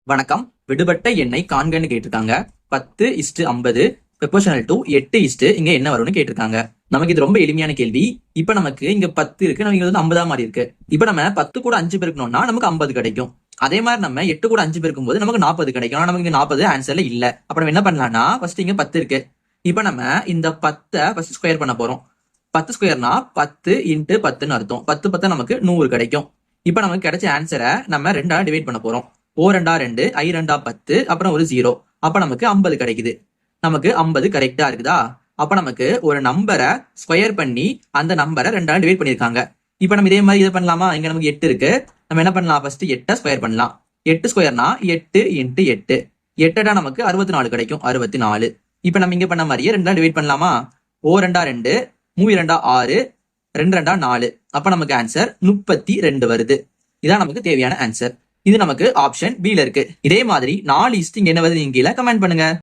வணக்கம். விடுபட்ட எண்ணை காண்கன்னு கேட்டிருக்காங்க. 10:50 ப்ரொபோர்ஷனல் டு 8 இங்க என்ன வரும்னு கேட்டிருக்காங்க. நமக்கு இது ரொம்ப எளிமையான கேள்வி. இப்ப நமக்கு இங்க 10 இருக்கு, நமக்கு வந்து 50 மாதிரி இருக்கு. இப்ப நம்ம 10 கூட 5 பெருக்கணும்னா நமக்கு 50 கிடைக்கும். அதே மாதிரி நம்ம 8 கூட 5 பெருக்கும் போது நமக்கு 40 கிடைக்கும். ஆனா நமக்கு இங்க 40 ஆன்சர்ல இல்ல. அப்ப நம்ம என்ன பண்ணலாம்னா, ஃபர்ஸ்ட் இங்க 10 இருக்கு. இப்ப நம்ம இந்த 10 ஃபர்ஸ்ட் ஸ்கொயர் பண்ண போறோம். 10 ஸ்கொயர்னா 10 இன்ட்டு 10ன்னு அர்த்தம். 10 10 நமக்கு 100 கிடைக்கும். இப்ப நமக்கு கிடைச்ச ஆன்சரை நம்ம 2ஆல டிவைட் பண்ண போறோம். ஓ 2 2, ஐ 2 10, அப்புறம் ஒரு 0. அப்ப நமக்கு 50 கிடைக்குது. நமக்கு 50 கரெக்டா இருக்குதா? அப்ப நமக்கு ஒரு நம்பரை ஸ்கொயர் பண்ணி அந்த நம்பரை 2ஆல டிவைட் பண்ணிருக்காங்க. இப்ப நம்ம இதே மாதிரி இதை பண்ணலாமா? இங்க நமக்கு 8 இருக்கு. நம்ம என்ன பண்ணலாம்? ஃபர்ஸ்ட் 8 ஸ்கொயர் பண்ணலாம். 8 ஸ்கொயர்னா 8 இன்ட்டு 8. 8 நமக்கு 64 கிடைக்கும். 64. இப்ப நம்ம இங்க பண்ண மாதிரியே 2ஆல டிவைட் பண்ணலாமா? ஓ 2 2, 3 2 6, 2 2 4. அப்ப நமக்கு ஆன்சர் 32 வருது. இதான் நமக்கு தேவையான ஆன்சர். இது நமக்கு ஆப்ஷன் B ல இருக்கு. இதே மாதிரி 4 இங்க என்ன வருது, நீங்க கீழே கமெண்ட் பண்ணுங்க.